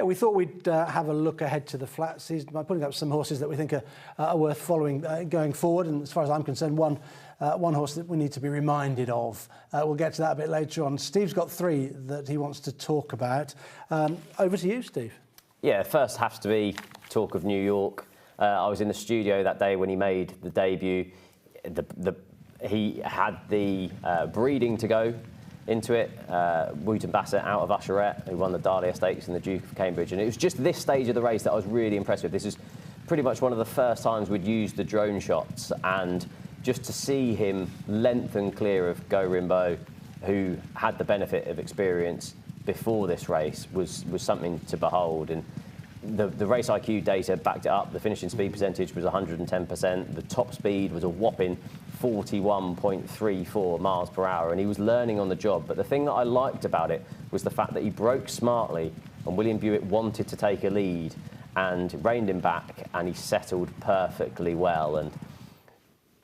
Yeah, we thought we'd have a look ahead to the flat season by putting up some horses that we think are worth following going forward. And as far as I'm concerned, one horse that we need to be reminded of. We'll get to that a bit later on. Steve's got three that he wants to talk about. Over to you, Steve. Yeah, first has to be Talk of New York. I was in the studio that day when he made the debut. He had the breeding to go into it. Wooten Bassett out of Usherette, who won the Dahlia Stakes and the Duke of Cambridge. And it was just this stage of the race that I was really impressed with. This is pretty much one of the first times we'd used the drone shots, and just to see him length and clear of Go Rimbaud, who had the benefit of experience before this race, was something to behold. And the race IQ data backed it up. The finishing speed percentage was 110%. The top speed was a whopping 41.34 miles per hour, and he was learning on the job. But the thing that I liked about it was the fact that he broke smartly, and William Buick wanted to take a lead and reined him back, and he settled perfectly well. And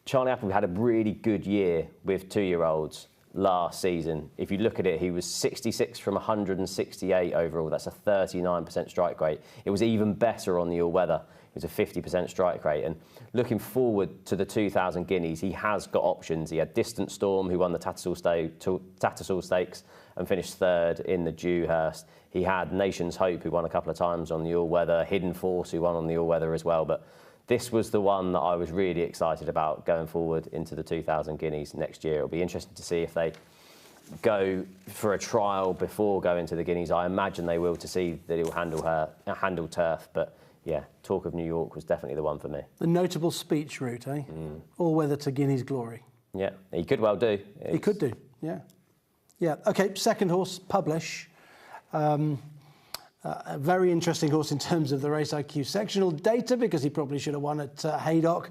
Charlie Appleby had a really good year with two-year-olds last season. If you look at it, he was 66 from 168 overall. That's a 39% strike rate. It was even better on the all-weather. It was a 50% strike rate. And looking forward to the 2,000 Guineas, he has got options. He had Distant Storm, who won the Tattersall Stakes and finished third in the Dewhurst. He had Nation's Hope, who won a couple of times on the all-weather. Hidden Force, who won on the all-weather as well. But this was the one that I was really excited about going forward into the 2,000 Guineas next year. It'll be interesting to see if they go for a trial before going to the Guineas. I imagine they will, to see that he'll handle turf. But yeah, Talk of New York was definitely the one for me. The notable speech route, eh? All weather to Guineas glory. Yeah, he could well do. He could do, yeah. Yeah, OK, second horse, Publish. A very interesting horse in terms of the race IQ sectional data, because he probably should have won at Haydock.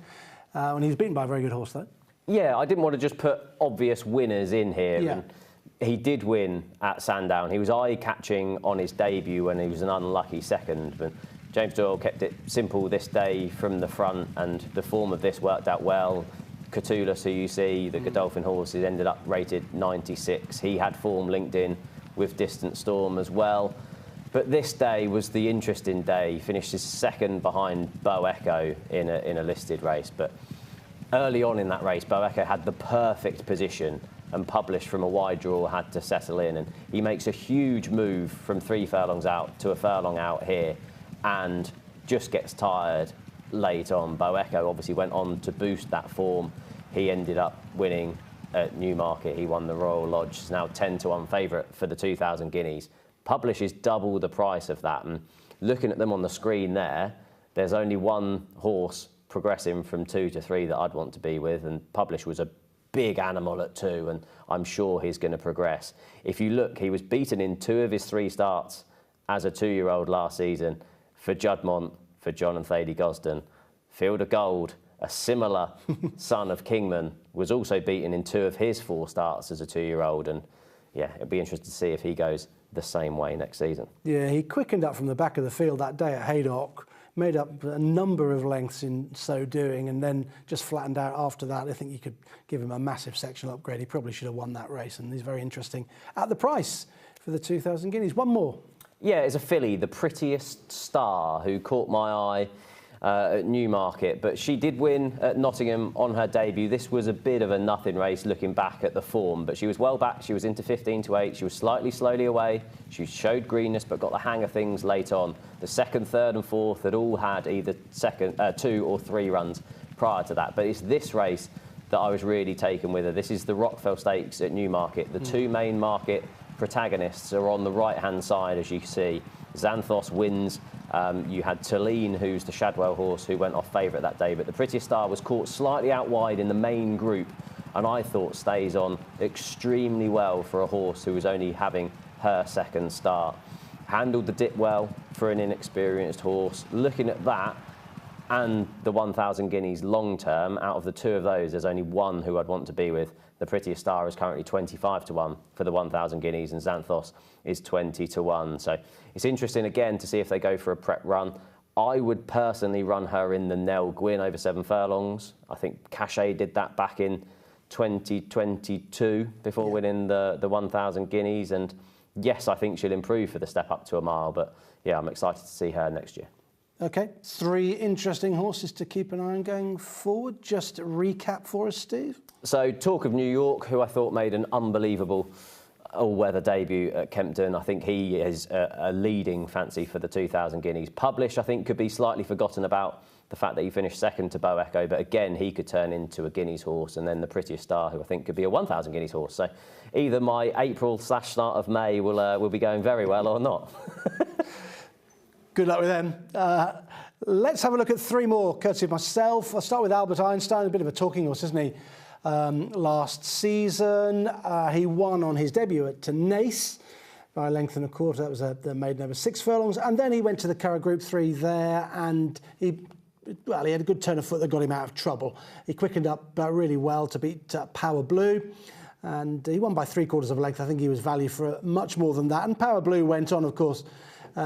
When he was beaten by a very good horse, though. Yeah, I didn't want to just put obvious winners in here. Yeah. And he did win at Sandown. He was eye-catching on his debut when he was an unlucky second. But James Doyle kept it simple this day from the front, and the form of this worked out well. Catullus, who you see, the Godolphin horse, ended up rated 96. He had form linked in with Distant Storm as well. But this day was the interesting day. He finished his second behind Bow Echo in a listed race. But early on in that race, Bow Echo had the perfect position, and Published from a wide draw had to settle in. And he makes a huge move from 3 furlongs out to a furlong out here, and just gets tired late on. Bow Echo obviously went on to boost that form. He ended up winning at Newmarket. He won the Royal Lodge. He's now 10-1 favourite for the 2,000 Guineas. Publish is double the price of that. And looking at them on the screen there's only one horse progressing from 2 to 3 that I'd want to be with, and Publish was a big animal at 2, and I'm sure he's going to progress. If you look, he was beaten in 2 of his 3 starts as a 2-year-old last season for Juddmonte, for John and Thady Gosden. Field of Gold, a similar son of Kingman, was also beaten in 2 of his 4 starts as a 2-year-old, and yeah, it'll be interesting to see if he goes the same way next season. Yeah, he quickened up from the back of the field that day at Haydock, made up a number of lengths in so doing, and then just flattened out after that. I think you could give him a massive sectional upgrade. He probably should have won that race, and he's very interesting at the price for the 2,000 Guineas. One more. Yeah, it's a filly, the Prettiest Star, who caught my eye at Newmarket, but she did win at Nottingham on her debut. This was a bit of a nothing race looking back at the form, but she was well back. She was into 15-8. She was slightly slowly away. She showed greenness, but got the hang of things late on. The second, third and fourth had all had either 2 or 3 runs prior to that, but it's this race that I was really taken with her. This is the Rockfell Stakes at Newmarket. The 2 main market protagonists are on the right-hand side, as you can see. Xanthos wins. You had Tulane, who's the Shadwell horse, who went off favourite that day, but the Prettiest Star was caught slightly out wide in the main group, and I thought stays on extremely well for a horse who was only having her second start. Handled the dip well for an inexperienced horse. Looking at that and the 1,000 Guineas long term, out of the 2 of those, there's only one who I'd want to be with. The Prettiest Star is currently 25-1 for the 1,000 Guineas, and Xanthos is 20-1. So it's interesting again to see if they go for a prep run. I would personally run her in the Nell Gwyn over 7 furlongs. I think Cachet did that back in 2022 before winning the 1,000 Guineas, and yes, I think she'll improve for the step up to a mile, but yeah, I'm excited to see her next year. Okay, 3 interesting horses to keep an eye on going forward. Just recap for us, Steve. So, Talk of New York, who I thought made an unbelievable all-weather debut at Kempton. I think he is a leading fancy for the 2,000 guineas. Publish, I think, could be slightly forgotten about the fact that he finished second to Bo Echo, but again, he could turn into a guineas horse. And then the Prettiest Star, who I think could be a 1,000 guineas horse. So, either my April/start of May will be going very well or not. Good luck with them. Let's have a look at 3 more, courtesy of myself. I'll start with Albert Einstein, a bit of a talking horse, isn't he? Last season, he won on his debut at McNae's by a length and a quarter. That was the maiden over 6 furlongs. And then he went to the Curragh Group 3 there, and he had a good turn of foot that got him out of trouble. He quickened up really well to beat Power Blue. And he won by 3/4 of a length. I think he was value for much more than that. And Power Blue went on, of course,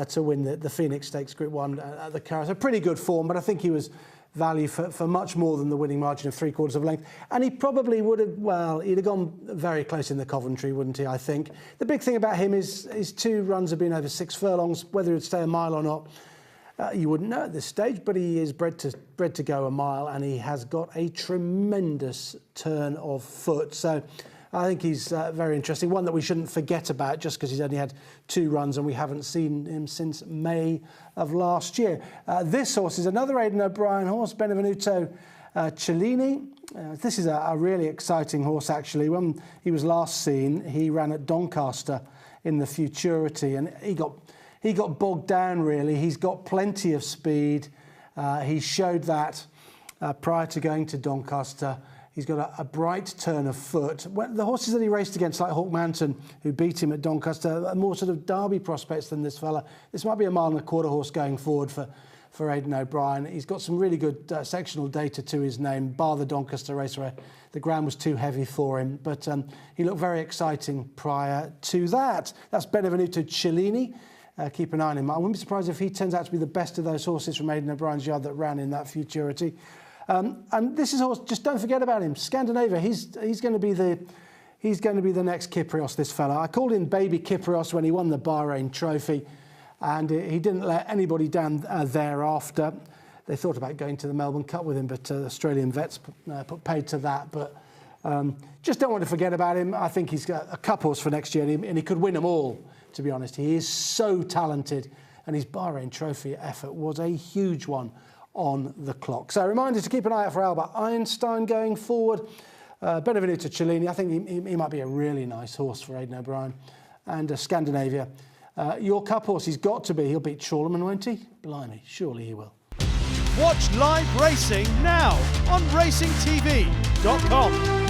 to win the Phoenix Stakes Group 1 at the Curragh. So pretty good form, but I think he was value for much more than the winning margin of 3/4 of a length. And he probably would have, well, he'd have gone very close in the Coventry, wouldn't he, I think. The big thing about him is his 2 runs have been over 6 furlongs. Whether he'd stay a mile or not, you wouldn't know at this stage, but he is bred to go a mile, and he has got a tremendous turn of foot. So I think he's very interesting, one that we shouldn't forget about just because he's only had 2 runs and we haven't seen him since May of last year. This horse is another Aidan O'Brien horse, Benvenuto Cellini. This is a really exciting horse, actually. When he was last seen, he ran at Doncaster in the Futurity, and he got bogged down, really. He's got plenty of speed. He showed that prior to going to Doncaster. He's got a bright turn of foot. The horses that he raced against, like Hawk Mountain, who beat him at Doncaster, are more sort of derby prospects than this fella. This might be a 1.25 mile horse going forward for Aidan O'Brien. He's got some really good sectional data to his name, bar the Doncaster race where the ground was too heavy for him. But he looked very exciting prior to that. That's Benvenuto Cellini. Keep an eye on him. I wouldn't be surprised if he turns out to be the best of those horses from Aidan O'Brien's yard that ran in that Futurity. And this is a horse, just don't forget about him. Scandinavia, he's going to be the next Kyprios, this fella. I called him Baby Kyprios when he won the Bahrain Trophy, and he didn't let anybody down thereafter. They thought about going to the Melbourne Cup with him, but Australian vets put paid to that. But just don't want to forget about him. I think he's got a cup horse for next year, and he could win them all, to be honest. He is so talented, and his Bahrain Trophy effort was a huge one on the clock. So a reminder to keep an eye out for Albert Einstein going forward. Benvenuto Cellini, I think he might be a really nice horse for Aidan O'Brien. And Scandinavia. Your cup horse, he'll beat Shawleman, won't he? Blimey, surely he will. Watch live racing now on racingtv.com.